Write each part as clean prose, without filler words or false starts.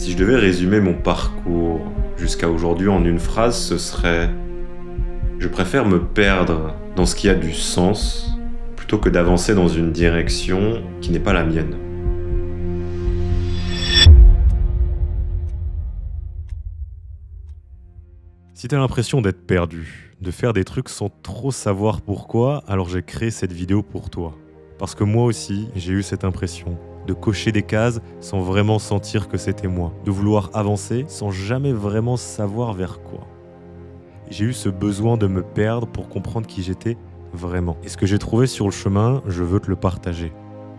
Si je devais résumer mon parcours jusqu'à aujourd'hui en une phrase, ce serait: je préfère me perdre dans ce qui a du sens plutôt que d'avancer dans une direction qui n'est pas la mienne. Si t'as l'impression d'être perdu, de faire des trucs sans trop savoir pourquoi, alors j'ai créé cette vidéo pour toi. Parce que moi aussi, j'ai eu cette impression de cocher des cases sans vraiment sentir que c'était moi, de vouloir avancer sans jamais vraiment savoir vers quoi. J'ai eu ce besoin de me perdre pour comprendre qui j'étais vraiment. Et ce que j'ai trouvé sur le chemin, je veux te le partager.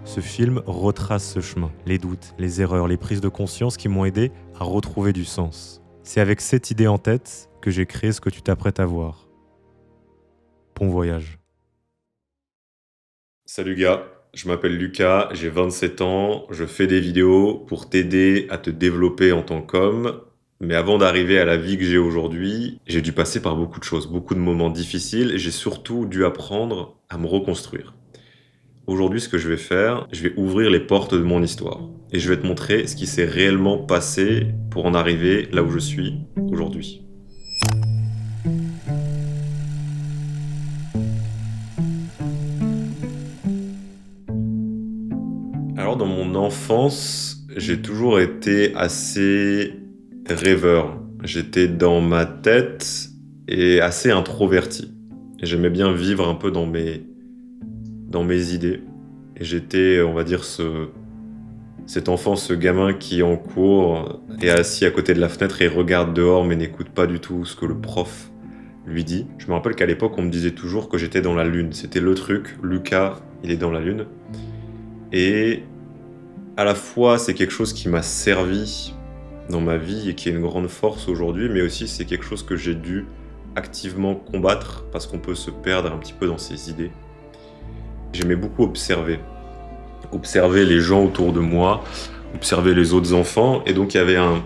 Ce film retrace ce chemin, les doutes, les erreurs, les prises de conscience qui m'ont aidé à retrouver du sens. C'est avec cette idée en tête que j'ai créé ce que tu t'apprêtes à voir. Bon voyage. Salut gars, je m'appelle Lucas, j'ai 27 ans, je fais des vidéos pour t'aider à te développer en tant qu'homme. Mais avant d'arriver à la vie que j'ai aujourd'hui, j'ai dû passer par beaucoup de choses, beaucoup de moments difficiles, et j'ai surtout dû apprendre à me reconstruire. Aujourd'hui, ce que je vais faire, je vais ouvrir les portes de mon histoire. Et je vais te montrer ce qui s'est réellement passé pour en arriver là où je suis aujourd'hui. Alors, dans mon enfance, j'ai toujours été assez rêveur. J'étais dans ma tête et assez introverti. Et j'aimais bien vivre un peu dans mes idées. Et j'étais, on va dire, cet enfant, ce gamin qui en cours est assis à côté de la fenêtre et regarde dehors mais n'écoute pas du tout ce que le prof lui dit. Je me rappelle qu'à l'époque, on me disait toujours que j'étais dans la lune. C'était le truc, Lucas, il est dans la lune. Et à la fois, c'est quelque chose qui m'a servi dans ma vie et qui est une grande force aujourd'hui, mais aussi c'est quelque chose que j'ai dû activement combattre parce qu'on peut se perdre un petit peu dans ses idées. J'aimais beaucoup observer les gens autour de moi, observer les autres enfants, et donc il y avait un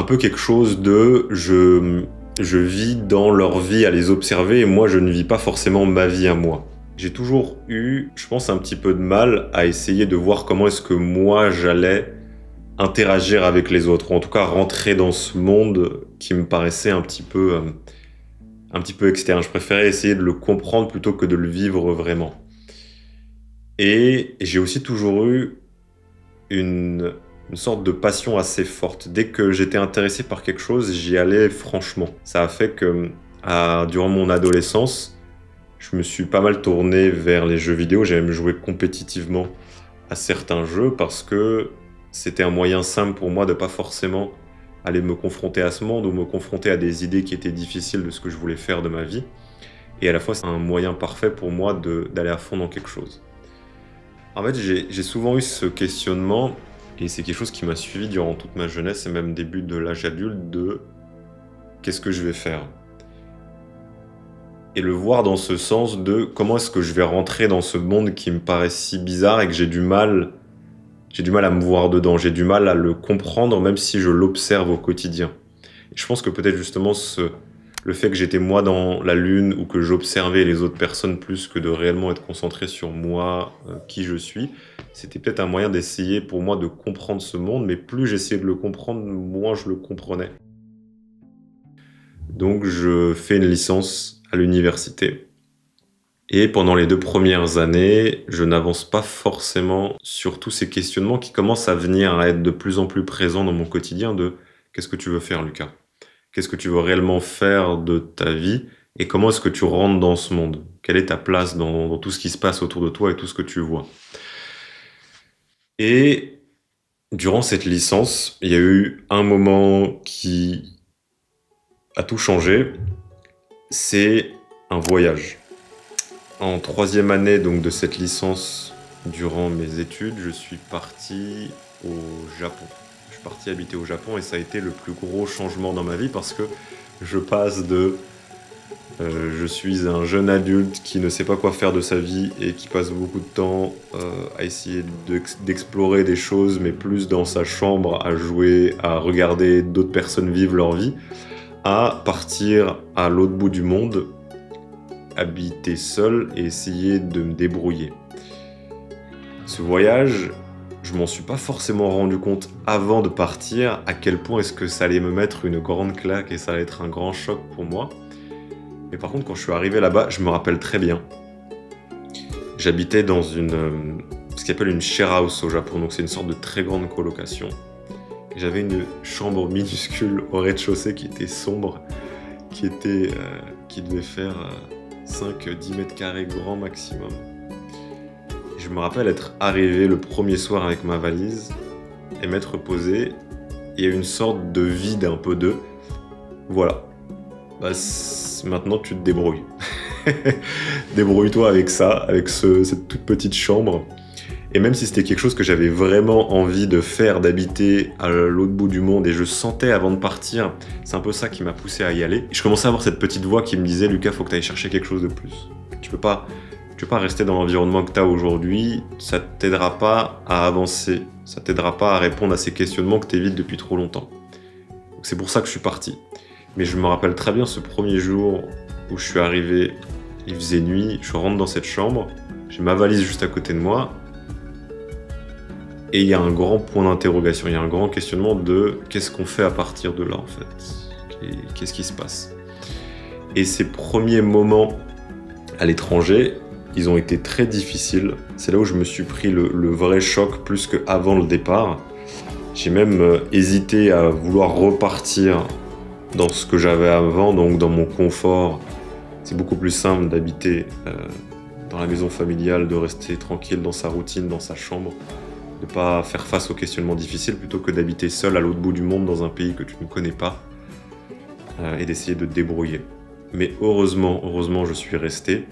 peu quelque chose de je vis dans leur vie à les observer et moi je ne vis pas forcément ma vie à moi. J'ai toujours eu, je pense, un petit peu de mal à essayer de voir comment est-ce que moi j'allais interagir avec les autres, ou en tout cas rentrer dans ce monde qui me paraissait un petit peu externe. Je préférais essayer de le comprendre plutôt que de le vivre vraiment. Et j'ai aussi toujours eu une sorte de passion assez forte. Dès que j'étais intéressé par quelque chose, j'y allais franchement. Ça a fait que, durant mon adolescence, je me suis pas mal tourné vers les jeux vidéo. J'ai même joué compétitivement à certains jeux parce que c'était un moyen simple pour moi de pas forcément aller me confronter à ce monde ou me confronter à des idées qui étaient difficiles de ce que je voulais faire de ma vie. Et à la fois, c'est un moyen parfait pour moi d'aller à fond dans quelque chose. En fait, j'ai souvent eu ce questionnement, et c'est quelque chose qui m'a suivi durant toute ma jeunesse et même début de l'âge adulte, de qu'est-ce que je vais faire ? Et le voir dans ce sens de comment est-ce que je vais rentrer dans ce monde qui me paraît si bizarre et que j'ai du mal à me voir dedans, j'ai du mal à le comprendre même si je l'observe au quotidien. Et je pense que peut-être justement le fait que j'étais moi dans la lune ou que j'observais les autres personnes plus que de réellement être concentré sur moi, qui je suis, c'était peut-être un moyen d'essayer pour moi de comprendre ce monde, mais plus j'essayais de le comprendre, moins je le comprenais. Donc je fais une licence à l'université. Et pendant les 2 premières années, je n'avance pas forcément sur tous ces questionnements qui commencent à venir à être de plus en plus présents dans mon quotidien de qu'est-ce que tu veux faire, Lucas ? Qu'est-ce que tu veux réellement faire de ta vie et comment est-ce que tu rentres dans ce monde ? Quelle est ta place dans tout ce qui se passe autour de toi et tout ce que tu vois ? Et durant cette licence, il y a eu un moment qui a tout changé, c'est un voyage. En 3e année donc, de cette licence, durant mes études, je suis parti au Japon. Je suis parti habiter au Japon et ça a été le plus gros changement dans ma vie parce que je passe de je suis un jeune adulte qui ne sait pas quoi faire de sa vie et qui passe beaucoup de temps à essayer d'explorer des choses, mais plus dans sa chambre, à jouer, à regarder d'autres personnes vivre leur vie, à partir à l'autre bout du monde, habiter seul et essayer de me débrouiller. Ce voyage, Je m'en suis pas forcément rendu compte avant de partir à quel point est-ce que ça allait me mettre une grande claque et ça allait être un grand choc pour moi. Mais par contre, quand je suis arrivé là-bas, je me rappelle très bien. J'habitais dans ce qu'ils appellent une share house au Japon, donc c'est une sorte de très grande colocation. J'avais une chambre minuscule au rez-de-chaussée qui était sombre, qui devait faire 5-10 mètres carrés grand maximum. Je me rappelle être arrivé le premier soir avec ma valise et m'être posé. Il y a une sorte de vide un peu de... Voilà. Maintenant tu te débrouilles. Débrouille-toi avec ça, avec cette toute petite chambre. Et même si c'était quelque chose que j'avais vraiment envie de faire, d'habiter à l'autre bout du monde, et je sentais avant de partir, c'est un peu ça qui m'a poussé à y aller. Je commençais à avoir cette petite voix qui me disait « Lucas, faut que tu ailles chercher quelque chose de plus. Tu peux pas rester dans l'environnement que tu as aujourd'hui, ça t'aidera pas à avancer, ça t'aidera pas à répondre à ces questionnements que tu évites depuis trop longtemps. » Donc c'est pour ça que je suis parti. Mais je me rappelle très bien ce premier jour où je suis arrivé, il faisait nuit, je rentre dans cette chambre, j'ai ma valise juste à côté de moi, et il y a un grand point d'interrogation, il y a un grand questionnement de qu'est-ce qu'on fait à partir de là en fait, qu'est-ce qui se passe. Et ces premiers moments à l'étranger, ils ont été très difficiles. C'est là où je me suis pris le vrai choc plus qu'avant le départ. J'ai même hésité à vouloir repartir dans ce que j'avais avant, donc dans mon confort. C'est beaucoup plus simple d'habiter dans la maison familiale, de rester tranquille dans sa routine, dans sa chambre, de ne pas faire face aux questionnements difficiles plutôt que d'habiter seul à l'autre bout du monde dans un pays que tu ne connais pas et d'essayer de te débrouiller. Mais heureusement, je suis resté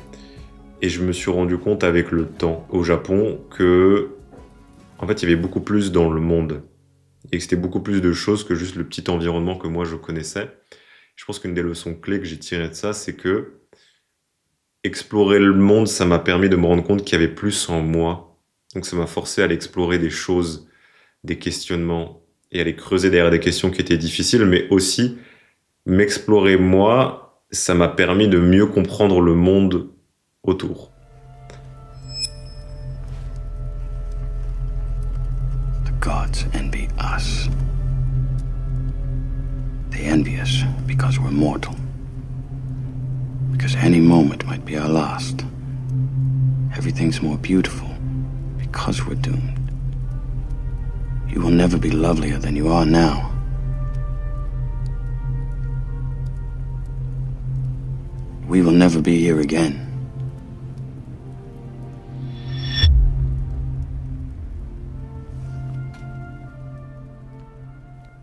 et je me suis rendu compte avec le temps au Japon que en fait, il y avait beaucoup plus dans le monde et que c'était beaucoup plus de choses que juste le petit environnement que moi je connaissais. Je pense qu'une des leçons clés que j'ai tirées de ça, c'est que explorer le monde, ça m'a permis de me rendre compte qu'il y avait plus en moi. Donc ça m'a forcé à aller explorer des choses, des questionnements, et à aller creuser derrière des questions qui étaient difficiles, mais aussi m'explorer moi, ça m'a permis de mieux comprendre le monde autour. The gods envy us. They envy us because we're mortal. Because any moment might be our last. Everything's more beautiful because we're doomed. You will never be lovelier than you are now. We will never be here again.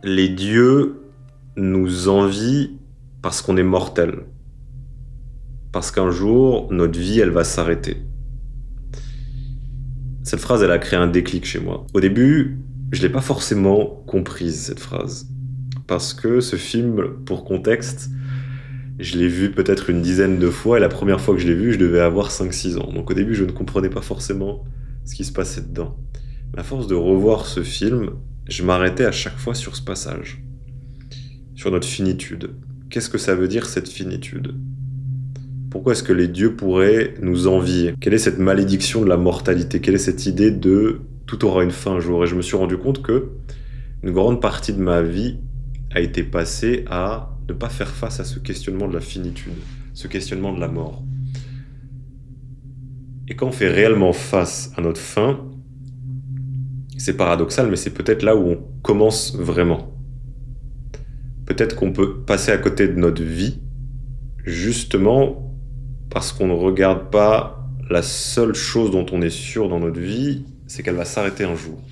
Les dieux nous envient parce qu'on est mortel. Parce qu'un jour, notre vie, elle va s'arrêter. Cette phrase, elle a créé un déclic chez moi. Au début, je l'ai pas forcément comprise, cette phrase. Parce que ce film, pour contexte, je l'ai vu peut-être une dizaine de fois, et la première fois que je l'ai vu, je devais avoir 5-6 ans. Donc au début, je ne comprenais pas forcément ce qui se passait dedans. Mais à force de revoir ce film, je m'arrêtais à chaque fois sur ce passage. Sur notre finitude. Qu'est-ce que ça veut dire, cette finitude ? Pourquoi est-ce que les dieux pourraient nous envier ? Quelle est cette malédiction de la mortalité ? Quelle est cette idée de tout aura une fin un jour ? Et je me suis rendu compte que une grande partie de ma vie a été passée à ne pas faire face à ce questionnement de la finitude, ce questionnement de la mort. Et quand on fait réellement face à notre fin, c'est paradoxal, mais c'est peut-être là où on commence vraiment. Peut-être qu'on peut passer à côté de notre vie, justement parce qu'on ne regarde pas la seule chose dont on est sûr dans notre vie, c'est qu'elle va s'arrêter un jour.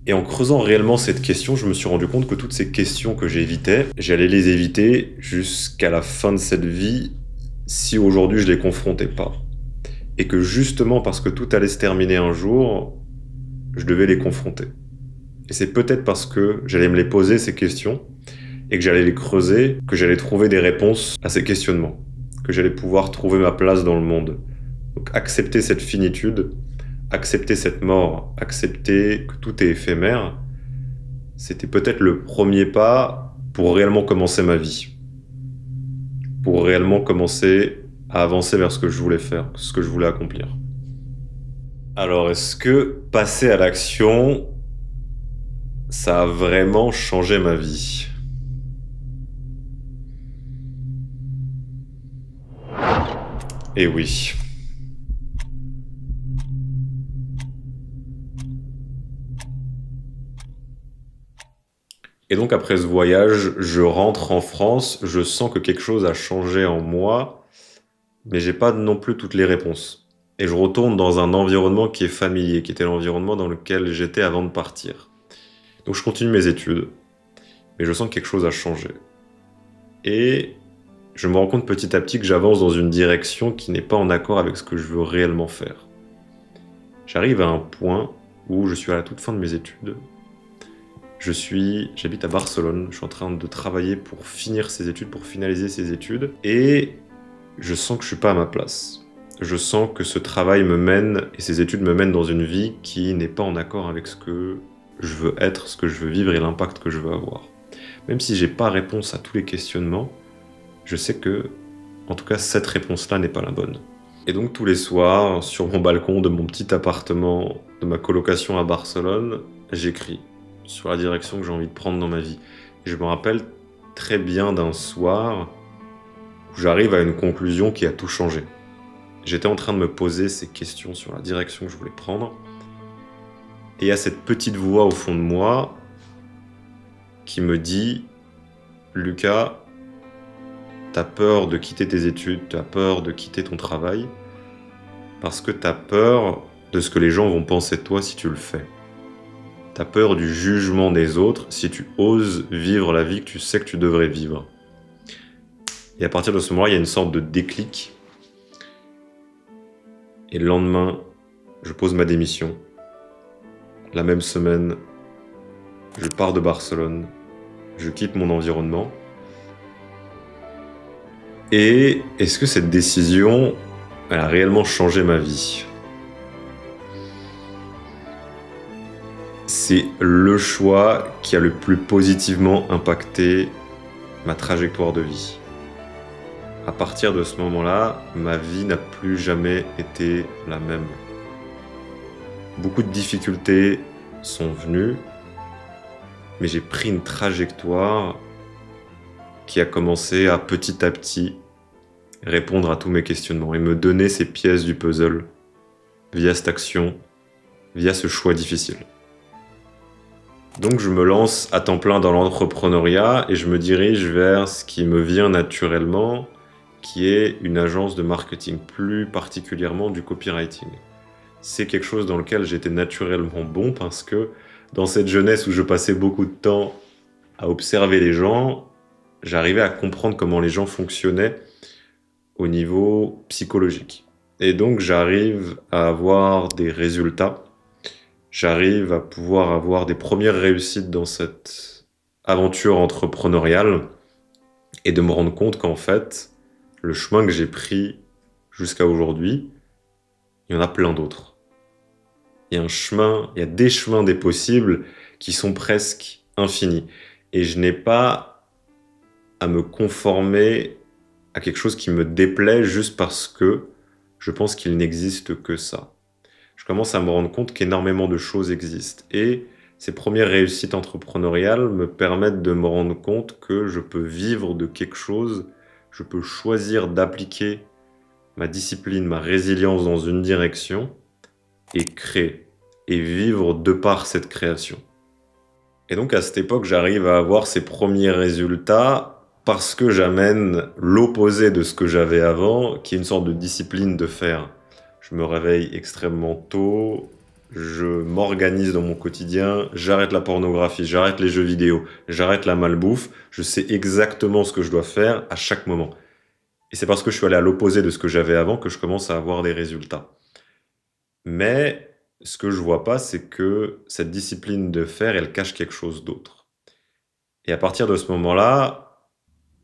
Et en creusant réellement cette question, je me suis rendu compte que toutes ces questions que j'évitais, j'allais les éviter jusqu'à la fin de cette vie si aujourd'hui je les confrontais pas. Et que justement parce que tout allait se terminer un jour, je devais les confronter. Et c'est peut-être parce que j'allais me les poser, ces questions, et que j'allais les creuser, que j'allais trouver des réponses à ces questionnements, que j'allais pouvoir trouver ma place dans le monde. Donc accepter cette finitude, accepter cette mort, accepter que tout est éphémère, c'était peut-être le premier pas pour réellement commencer ma vie. Pour réellement commencer à avancer vers ce que je voulais faire, ce que je voulais accomplir. Alors, est-ce que passer à l'action, ça a vraiment changé ma vie? Eh oui. Et donc après ce voyage, je rentre en France, je sens que quelque chose a changé en moi, mais j'ai pas non plus toutes les réponses. Et je retourne dans un environnement qui est familier, qui était l'environnement dans lequel j'étais avant de partir. Donc je continue mes études, mais je sens que quelque chose a changé. Et je me rends compte petit à petit que j'avance dans une direction qui n'est pas en accord avec ce que je veux réellement faire. J'arrive à un point où je suis à la toute fin de mes études. J'habite à Barcelone, je suis en train de travailler pour finir ces études, pour finaliser ces études, et je sens que je suis pas à ma place. Je sens que ce travail me mène, et ces études me mènent dans une vie qui n'est pas en accord avec ce que je veux être, ce que je veux vivre et l'impact que je veux avoir. Même si j'ai pas réponse à tous les questionnements, je sais que, en tout cas, cette réponse-là n'est pas la bonne. Et donc tous les soirs, sur mon balcon de mon petit appartement, de ma colocation à Barcelone, j'écris sur la direction que j'ai envie de prendre dans ma vie. Et je me rappelle très bien d'un soir où j'arrive à une conclusion qui a tout changé. J'étais en train de me poser ces questions sur la direction que je voulais prendre. Et il y a cette petite voix au fond de moi qui me dit « Lucas, t'as peur de quitter tes études, t'as peur de quitter ton travail, parce que t'as peur de ce que les gens vont penser de toi si tu le fais. T'as peur du jugement des autres si tu oses vivre la vie que tu sais que tu devrais vivre. » Et à partir de ce moment-là, il y a une sorte de déclic. Et le lendemain, je pose ma démission. La même semaine, je pars de Barcelone. Je quitte mon environnement. Et est-ce que cette décision, elle a réellement changé ma vie ? C'est le choix qui a le plus positivement impacté ma trajectoire de vie. À partir de ce moment-là, ma vie n'a plus jamais été la même. Beaucoup de difficultés sont venues, mais j'ai pris une trajectoire qui a commencé à petit répondre à tous mes questionnements et me donner ces pièces du puzzle via cette action, via ce choix difficile. Donc je me lance à temps plein dans l'entrepreneuriat et je me dirige vers ce qui me vient naturellement, qui est une agence de marketing, plus particulièrement du copywriting. C'est quelque chose dans lequel j'étais naturellement bon parce que dans cette jeunesse où je passais beaucoup de temps à observer les gens, j'arrivais à comprendre comment les gens fonctionnaient au niveau psychologique. Et donc j'arrive à avoir des résultats. J'arrive à pouvoir avoir des premières réussites dans cette aventure entrepreneuriale et de me rendre compte qu'en fait, le chemin que j'ai pris jusqu'à aujourd'hui, il y en a plein d'autres. Il y a des chemins des possibles qui sont presque infinis. Et je n'ai pas à me conformer à quelque chose qui me déplaît juste parce que je pense qu'il n'existe que ça. Je commence à me rendre compte qu'énormément de choses existent. Et ces premières réussites entrepreneuriales me permettent de me rendre compte que je peux vivre de quelque chose, je peux choisir d'appliquer ma discipline, ma résilience dans une direction et créer, et vivre de par cette création. Et donc à cette époque, j'arrive à avoir ces premiers résultats parce que j'amène l'opposé de ce que j'avais avant, qui est une sorte de discipline de faire. Je me réveille extrêmement tôt, je m'organise dans mon quotidien, j'arrête la pornographie, j'arrête les jeux vidéo, j'arrête la malbouffe, je sais exactement ce que je dois faire à chaque moment. Et c'est parce que je suis allé à l'opposé de ce que j'avais avant que je commence à avoir des résultats. Mais ce que je vois pas, c'est que cette discipline de faire, elle cache quelque chose d'autre. Et à partir de ce moment-là,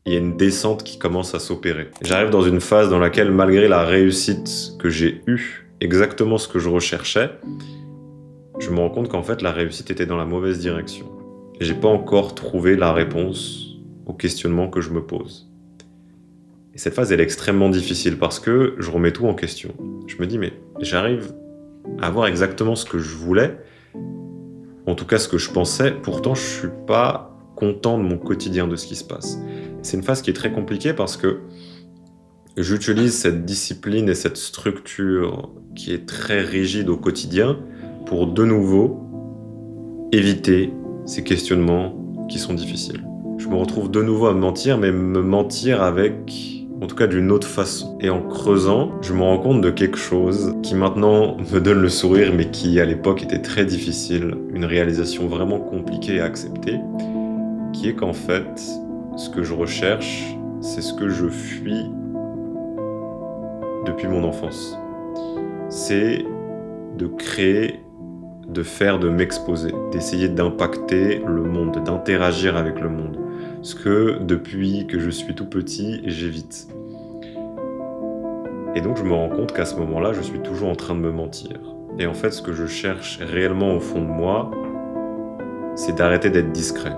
il y a une descente qui commence à s'opérer. J'arrive dans une phase dans laquelle, malgré la réussite que j'ai eue, exactement ce que je recherchais, je me rends compte qu'en fait, la réussite était dans la mauvaise direction. Et j'ai pas encore trouvé la réponse au questionnement que je me pose. Et cette phase, elle est extrêmement difficile parce que je remets tout en question. Je me dis, mais j'arrive à avoir exactement ce que je voulais, en tout cas ce que je pensais. Pourtant, je suis pas content de mon quotidien, de ce qui se passe. C'est une phase qui est très compliquée parce que j'utilise cette discipline et cette structure qui est très rigide au quotidien pour de nouveau éviter ces questionnements qui sont difficiles. Je me retrouve de nouveau à me mentir, mais me mentir avec, en tout cas d'une autre façon. Et en creusant, je me rends compte de quelque chose qui maintenant me donne le sourire, mais qui à l'époque était très difficile, une réalisation vraiment compliquée à accepter, qui est qu'en fait, ce que je recherche, c'est ce que je fuis depuis mon enfance. C'est de créer, de faire, de m'exposer, d'essayer d'impacter le monde, d'interagir avec le monde. Ce que, depuis que je suis tout petit, j'évite. Et donc je me rends compte qu'à ce moment-là, je suis toujours en train de me mentir. Et en fait, ce que je cherche réellement au fond de moi, c'est d'arrêter d'être discret.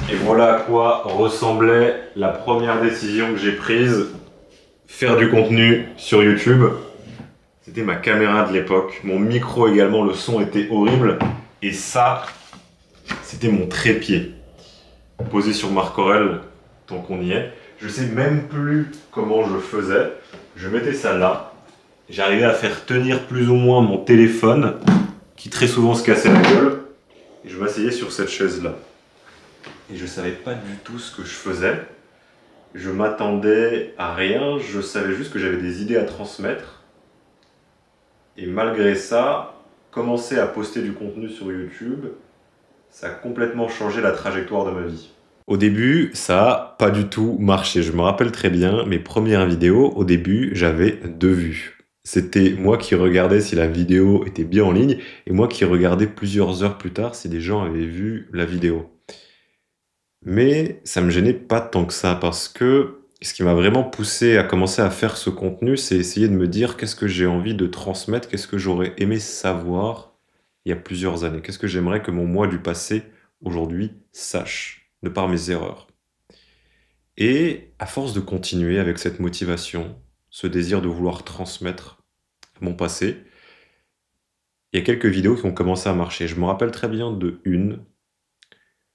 Et voilà à quoi ressemblait la première décision que j'ai prise, faire du contenu sur YouTube. C'était ma caméra de l'époque, mon micro également, le son était horrible. Et ça, c'était mon trépied. Posé sur Marc Aurèle, tant qu'on y est. Je sais même plus comment je faisais. Je mettais ça là. J'arrivais à faire tenir plus ou moins mon téléphone, qui très souvent se cassait la gueule. Et je m'asseyais sur cette chaise-là. Et je savais pas du tout ce que je faisais. Je m'attendais à rien, je savais juste que j'avais des idées à transmettre. Et malgré ça, commencer à poster du contenu sur YouTube, ça a complètement changé la trajectoire de ma vie. Au début, ça a pas du tout marché. Je me rappelle très bien, mes premières vidéos, au début, j'avais 2 vues. C'était moi qui regardais si la vidéo était bien en ligne, et moi qui regardais plusieurs heures plus tard si des gens avaient vu la vidéo. Mais ça me gênait pas tant que ça, parce que ce qui m'a vraiment poussé à commencer à faire ce contenu, c'est essayer de me dire qu'est-ce que j'ai envie de transmettre, qu'est-ce que j'aurais aimé savoir il y a plusieurs années, qu'est-ce que j'aimerais que mon moi du passé, aujourd'hui, sache, de par mes erreurs. Et à force de continuer avec cette motivation, ce désir de vouloir transmettre mon passé, il y a quelques vidéos qui ont commencé à marcher. Je me rappelle très bien de une.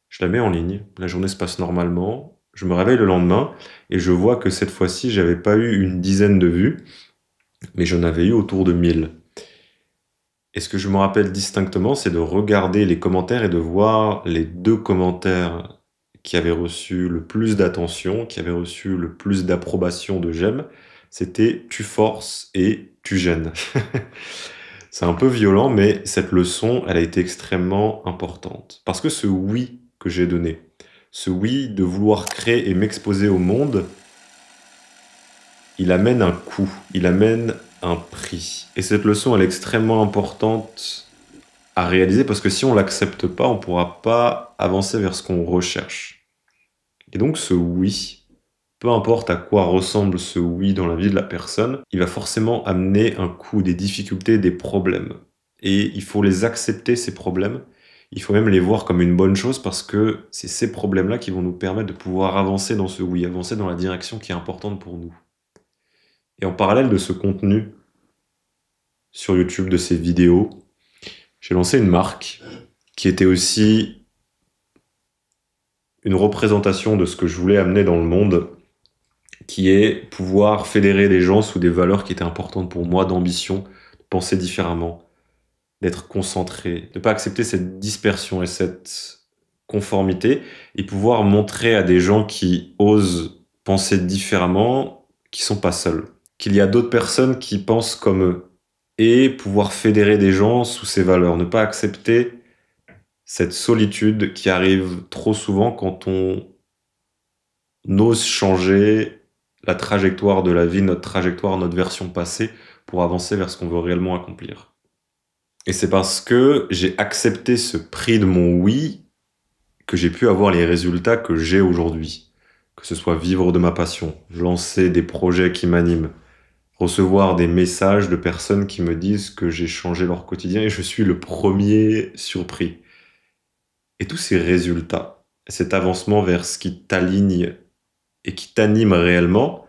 Je la mets en ligne, la journée se passe normalement, je me réveille le lendemain et je vois que cette fois-ci, j'avais pas eu une dizaine de vues, mais j'en avais eu autour de 1000. Et ce que je me rappelle distinctement, c'est de regarder les commentaires et de voir les 2 commentaires qui avaient reçu le plus d'attention, qui avaient reçu le plus d'approbation, de j'aime. C'était « tu forces » et « tu gênes ». C'est un peu violent, mais cette leçon, elle a été extrêmement importante. Parce que ce oui que j'ai donné, ce oui de vouloir créer et m'exposer au monde, il amène un coût, il amène un prix. Et cette leçon, elle est extrêmement importante à réaliser parce que si on l'accepte pas, on pourra pas avancer vers ce qu'on recherche. Et donc ce oui, peu importe à quoi ressemble ce oui dans la vie de la personne, il va forcément amener un coût, des difficultés, des problèmes. Et il faut les accepter, ces problèmes. Il faut même les voir comme une bonne chose parce que c'est ces problèmes-là qui vont nous permettre de pouvoir avancer dans ce oui, avancer dans la direction qui est importante pour nous. Et en parallèle de ce contenu sur YouTube, de ces vidéos, j'ai lancé une marque qui était aussi une représentation de ce que je voulais amener dans le monde, qui est pouvoir fédérer des gens sous des valeurs qui étaient importantes pour moi, d'ambition, de penser différemment, d'être concentré, de ne pas accepter cette dispersion et cette conformité, et pouvoir montrer à des gens qui osent penser différemment qu'ils ne sont pas seuls, qu'il y a d'autres personnes qui pensent comme eux, et pouvoir fédérer des gens sous ces valeurs, ne pas accepter cette solitude qui arrive trop souvent quand on ose changer la trajectoire de la vie, notre trajectoire, notre version passée, pour avancer vers ce qu'on veut réellement accomplir. Et c'est parce que j'ai accepté ce prix de mon oui que j'ai pu avoir les résultats que j'ai aujourd'hui. Que ce soit vivre de ma passion, lancer des projets qui m'animent, recevoir des messages de personnes qui me disent que j'ai changé leur quotidien et je suis le premier surpris. Et tous ces résultats, cet avancement vers ce qui t'aligne et qui t'anime réellement,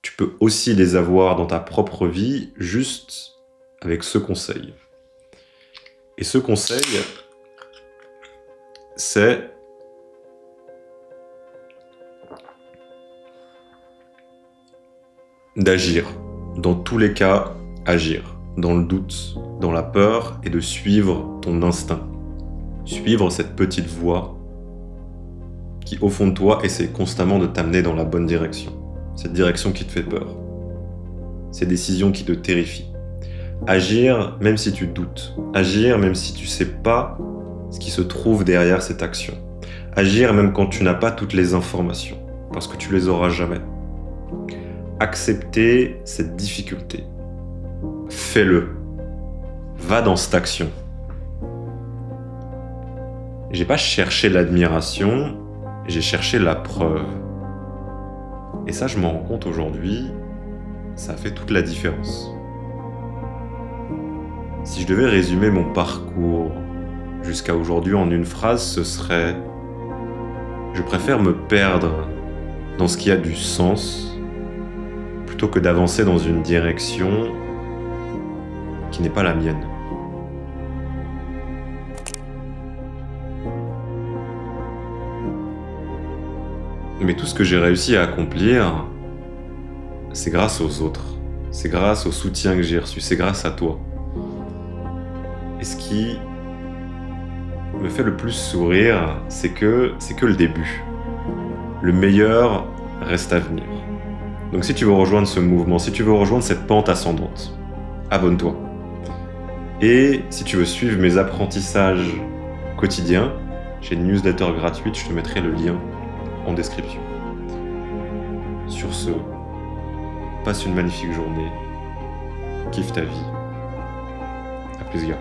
tu peux aussi les avoir dans ta propre vie juste avec ce conseil. Et ce conseil, c'est d'agir. Dans tous les cas, agir. Dans le doute, dans la peur et de suivre ton instinct. Suivre cette petite voix qui, au fond de toi, essaie constamment de t'amener dans la bonne direction. Cette direction qui te fait peur. Ces décisions qui te terrifient. Agir même si tu doutes. Agir même si tu sais pas ce qui se trouve derrière cette action. Agir même quand tu n'as pas toutes les informations. Parce que tu les auras jamais. Accepter cette difficulté. Fais-le. Va dans cette action. J'ai pas cherché l'admiration, j'ai cherché la preuve. Et ça, je m'en rends compte aujourd'hui, ça fait toute la différence. Si je devais résumer mon parcours jusqu'à aujourd'hui en une phrase, ce serait: je préfère me perdre dans ce qui a du sens plutôt que d'avancer dans une direction qui n'est pas la mienne. Mais tout ce que j'ai réussi à accomplir, c'est grâce aux autres. C'est grâce au soutien que j'ai reçu. C'est grâce à toi. Et ce qui me fait le plus sourire, c'est que le début. Le meilleur reste à venir. Donc si tu veux rejoindre ce mouvement, si tu veux rejoindre cette pente ascendante, abonne-toi. Et si tu veux suivre mes apprentissages quotidiens, j'ai une newsletter gratuite, je te mettrai le lien en description. Sur ce, passe une magnifique journée, kiffe ta vie. À plus, gars.